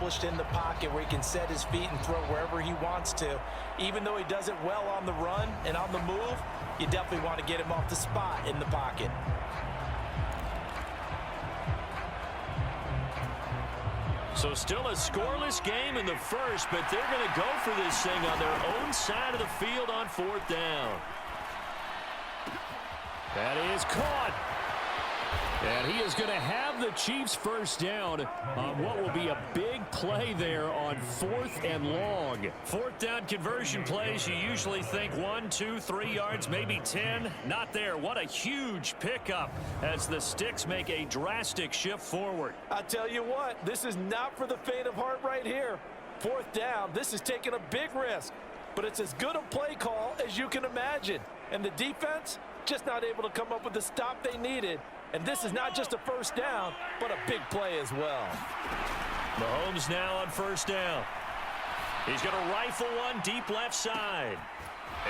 established in the pocket where he can set his feet and throw wherever he wants to. Even though he does it well on the run and on the move, you definitely want to get him off the spot in the pocket. So still a scoreless game in the first, but they're going to go for this thing on their own side of the field on 4th down. That is caught. And he is going to have the Chiefs first down on what will be a big play there on 4th and long. 4th down conversion plays, you usually think 1, 2, 3 yards, maybe 10. Not there. What a huge pickup as the Sticks make a drastic shift forward. I tell you what, this is not for the faint of heart right here. 4th down, this is taking a big risk. But it's as good a play call as you can imagine. And the defense just not able to come up with the stop they needed. And this is not just a first down, but a big play as well. Mahomes now on 1st down. He's going to rifle one deep left side.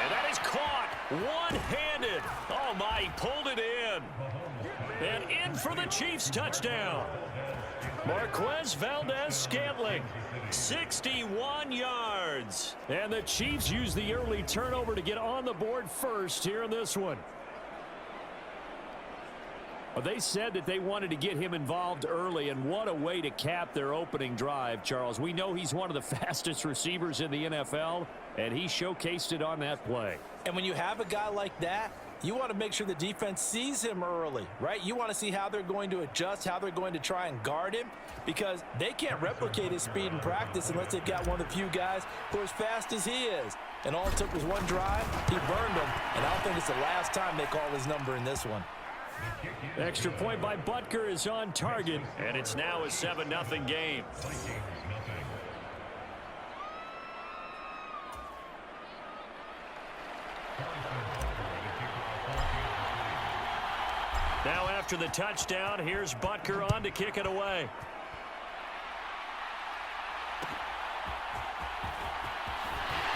And that is caught one-handed. Oh, my, he pulled it in. And in for the Chiefs touchdown. Marquez Valdez-Scantling, 61 yards. And the Chiefs use the early turnover to get on the board first here in this one. Well, they said that they wanted to get him involved early, and what a way to cap their opening drive, Charles. We know he's one of the fastest receivers in the NFL, and he showcased it on that play. And when you have a guy like that, you want to make sure the defense sees him early, right? You want to see how they're going to adjust, how they're going to try and guard him, because they can't replicate his speed in practice unless they've got one of the few guys who are as fast as he is. And all it took was one drive. He burned them, and I don't think it's the last time they call his number in this one. Extra point by Butker is on target, and it's now a 7-0 game. Now after the touchdown, here's Butker on to kick it away.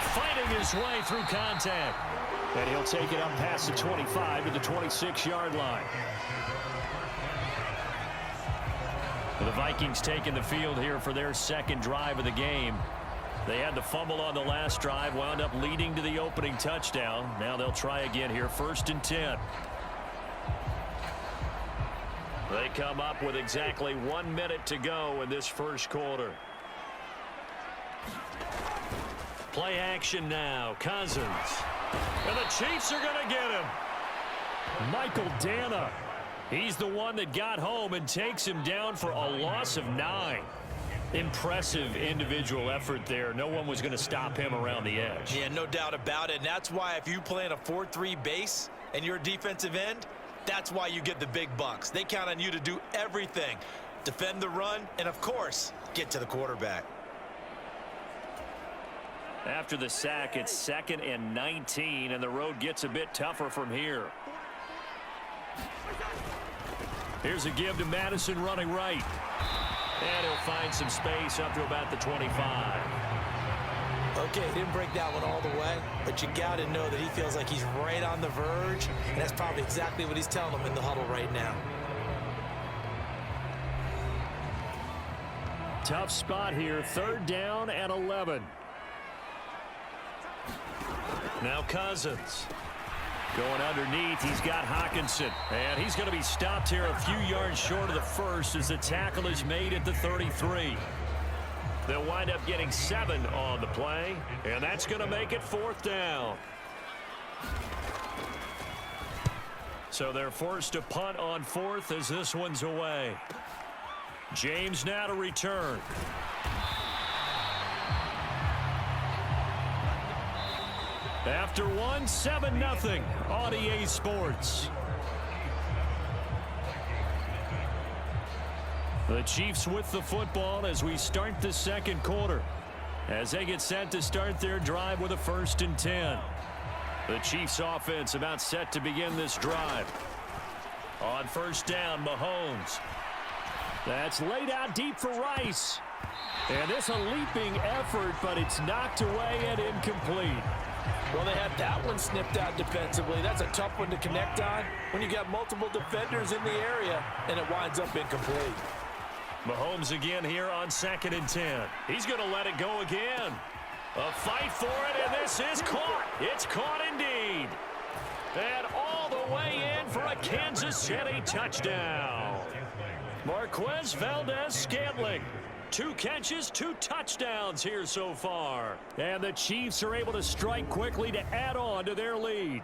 Fighting his way through contact. And he'll take it up past the 25 to the 26-yard line. The Vikings taking the field here for their second drive of the game. They had the fumble on the last drive, wound up leading to the opening touchdown. Now they'll try again here, 1st and 10. They come up with exactly 1 minute to go in this first quarter. Play action now, Cousins. And the Chiefs are going to get him. Michael Dana. He's the one that got home and takes him down for a loss of 9. Impressive individual effort there. No one was going to stop him around the edge. Yeah, no doubt about it. And that's why if you play in a 4-3 base and you're a defensive end, that's why you get the big bucks. They count on you to do everything. Defend the run and, of course, get to the quarterback. After the sack, it's 2nd and 19, and the road gets a bit tougher from here. Here's a give to Madison running right. And he'll find some space up to about the 25. Okay, didn't break that one all the way, but you got to know that he feels like he's right on the verge, and that's probably exactly what he's telling them in the huddle right now. Tough spot here, 3rd down and 11. Now Cousins. Going underneath, he's got Hockenson. And he's going to be stopped here a few yards short of the first as the tackle is made at the 33. They'll wind up getting 7 on the play, and that's going to make it 4th down. So they're forced to punt on 4th as this one's away. James now to return. After 7-0 on EA Sports. The Chiefs with the football as we start the second quarter. As they get set to start their drive with a 1st and 10. The Chiefs offense about set to begin this drive. On 1st down, Mahomes. That's laid out deep for Rice. And this a leaping effort, but it's knocked away and incomplete. Well, they had that one snipped out defensively. That's a tough one to connect on when you got multiple defenders in the area, and it winds up incomplete. Mahomes again here on 2nd and 10. He's going to let it go again. A fight for it, and this is caught. It's caught indeed. And all the way in for a Kansas City touchdown. Marquez Valdez-Scantling. 2 catches, 2 touchdowns here so far. And the Chiefs are able to strike quickly to add on to their lead.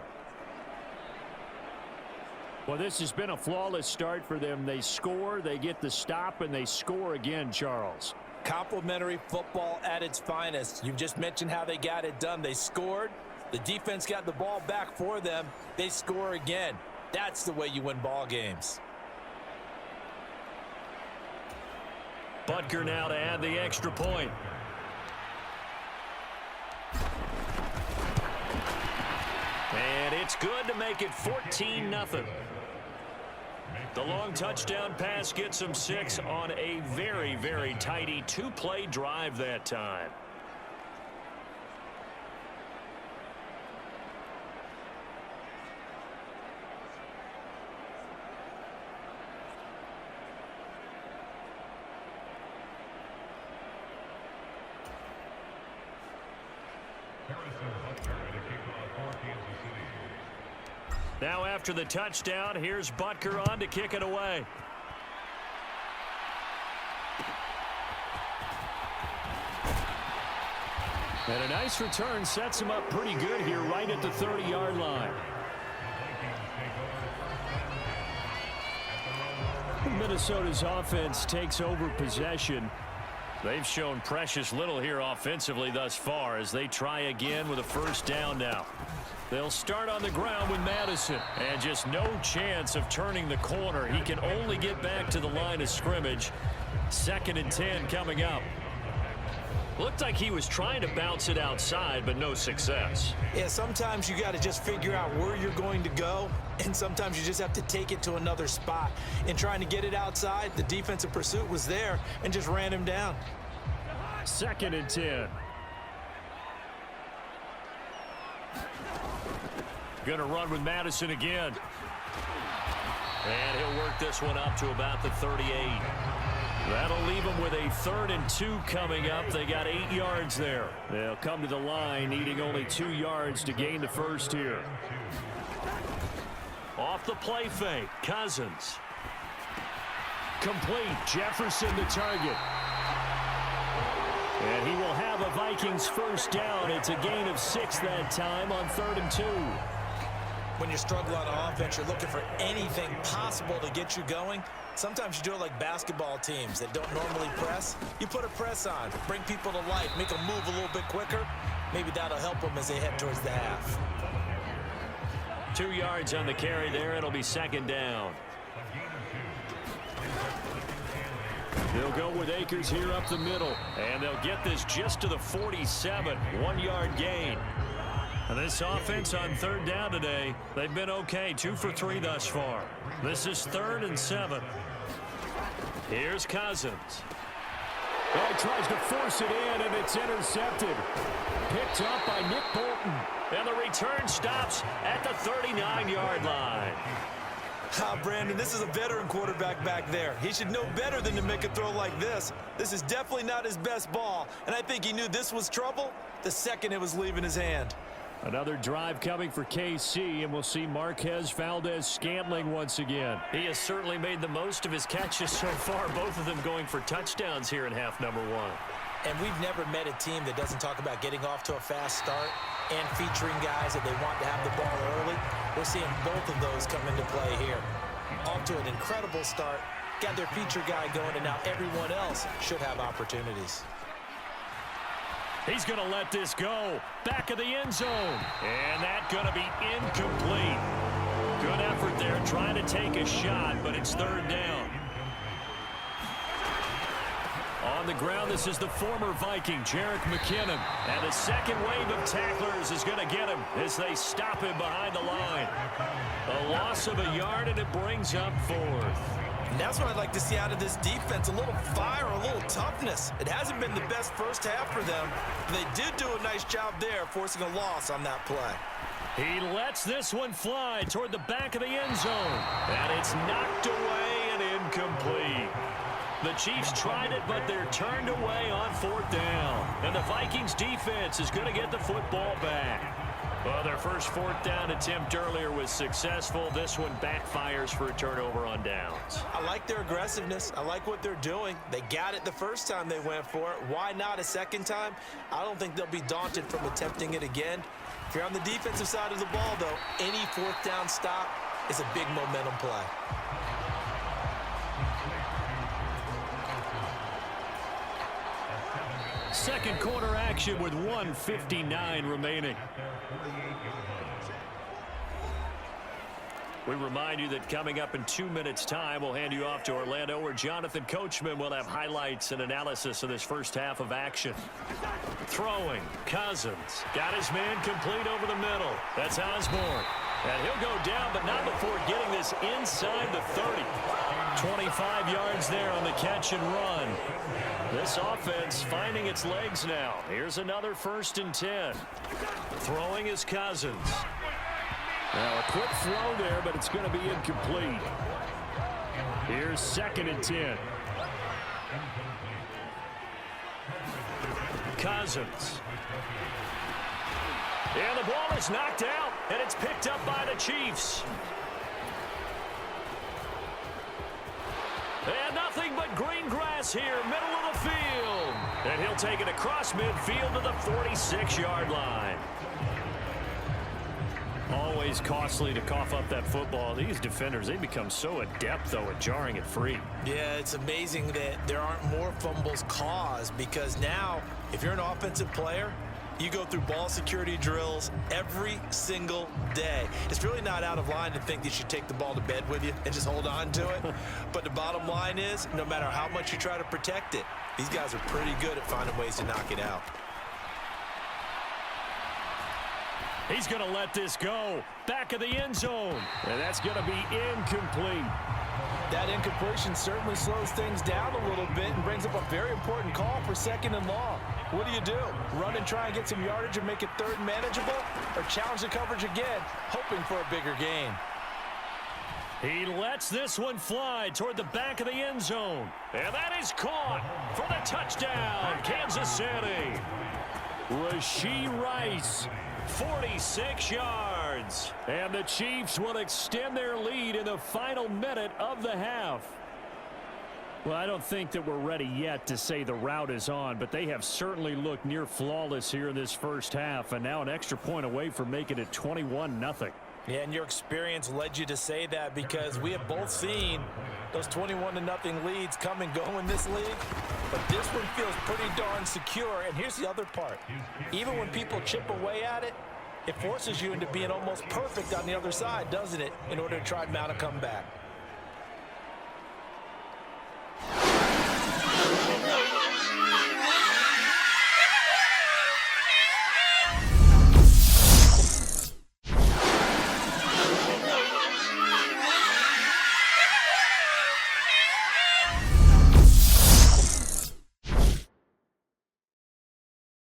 Well, this has been a flawless start for them. They score, they get the stop, and they score again, Charles. Complimentary football at its finest. You just mentioned how they got it done. They scored. The defense got the ball back for them. They score again. That's the way you win ball games. Butker now to add the extra point. And it's good to make it 14-0. The long touchdown pass gets them 6 on a very, very tidy 2-play drive that time. Now after the touchdown, here's Butker on to kick it away. And a nice return sets him up pretty good here right at the 30-yard line. Minnesota's offense takes over possession. They've shown precious little here offensively thus far as they try again with a first down now. They'll start on the ground with Madison. And just no chance of turning the corner. He can only get back to the line of scrimmage. 2nd and 10 coming up. Looked like he was trying to bounce it outside, but no success. Yeah, sometimes you got to just figure out where you're going to go, and sometimes you just have to take it to another spot. In trying to get it outside, the defensive pursuit was there and just ran him down. 2nd and 10. Going to run with Madison again. And he'll work this one up to about the 38. That'll leave them with a 3rd and 2 coming up. They got 8 yards there. They'll come to the line needing only 2 yards to gain the first here. Off the play fake, Cousins. Complete, Jefferson the target. And he will have a Vikings first down. It's a gain of 6 that time on 3rd and 2. When you struggle on offense, you're looking for anything possible to get you going. Sometimes you do it like basketball teams that don't normally press. You put a press on, bring people to life, make them move a little bit quicker. Maybe that'll help them as they head towards the half. 2 yards on the carry there. It'll be 2nd down. They'll go with Akers here up the middle. And they'll get this just to the 47. 1-yard gain. And this offense on 3rd down today, they've been okay. 2 for 3 thus far. This is 3rd and 7. Here's Cousins. Oh, he tries to force it in, and it's intercepted. Picked up by Nick Bolton. And the return stops at the 39-yard line. Brandon, this is a veteran quarterback back there. He should know better than to make a throw like this. This is definitely not his best ball, and I think he knew this was trouble the second it was leaving his hand. Another drive coming for KC, and we'll see Marquez Valdez-Scantling once again. He has certainly made the most of his catches so far, both of them going for touchdowns here in half number 1. And we've never met a team that doesn't talk about getting off to a fast start and featuring guys that they want to have the ball early. We're seeing both of those come into play here. Off to an incredible start, got their feature guy going, and now everyone else should have opportunities. He's going to let this go. Back of the end zone. And that's going to be incomplete. Good effort there trying to take a shot, but it's 3rd down. On the ground, this is the former Viking, Jerick McKinnon. And the second wave of tacklers is going to get him as they stop him behind the line. A loss of a yard, and it brings up 4th. And that's what I'd like to see out of this defense, a little fire, a little toughness. It hasn't been the best first half for them. They did do a nice job there, forcing a loss on that play. He lets this one fly toward the back of the end zone. And it's knocked away and incomplete. The Chiefs tried it, but they're turned away on 4th down. And the Vikings defense is going to get the football back. Well, their first 4th down attempt earlier was successful. This one backfires for a turnover on downs. I like their aggressiveness. I like what they're doing. They got it the first time they went for it. Why not a second time? I don't think they'll be daunted from attempting it again. If you're on the defensive side of the ball, though, any 4th down stop is a big momentum play. Second quarter action with 1:59 remaining. We remind you that coming up in 2 minutes' time, we'll hand you off to Orlando, where Jonathan Coachman will have highlights and analysis of this first half of action. Throwing, Cousins. Got his man complete over the middle. That's Osborne. And he'll go down, but not before getting this inside the 30. 25 yards there on the catch and run. This offense finding its legs now. Here's another 1st and 10. Throwing is Cousins. Now a quick throw there, but it's going to be incomplete. Here's 2nd and 10. Cousins. And the ball is knocked out, and it's picked up by the Chiefs. And nothing but green grass here, middle of the field. And he'll take it across midfield to the 46-yard line. Always costly to cough up that football. These defenders, they become so adept, though, at jarring it free. Yeah, it's amazing that there aren't more fumbles caused, because now, if you're an offensive player, you go through ball security drills every single day. It's really not out of line to think that you should take the ball to bed with you and just hold on to it. But the bottom line is, no matter how much you try to protect it, these guys are pretty good at finding ways to knock it out. He's going to let this go. Back of the end zone. And that's going to be incomplete. That incompletion certainly slows things down a little bit and brings up a very important call for 2nd and long. What do? Run and try and get some yardage and make it 3rd and manageable? Or challenge the coverage again, hoping for a bigger gain? He lets this one fly toward the back of the end zone. And that is caught for the touchdown, Kansas City. Rashee Rice. 46 yards. And the Chiefs will extend their lead in the final minute of the half. Well, I don't think that we're ready yet to say the route is on, but they have certainly looked near flawless here in this first half, and now an extra point away from making it 21-0. Yeah, and your experience led you to say that, because we have both seen those 21-0 leads come and go in this league. But this one feels pretty darn secure. And here's the other part. Even when people chip away at it, it forces you into being almost perfect on the other side, doesn't it, in order to try and mount a comeback.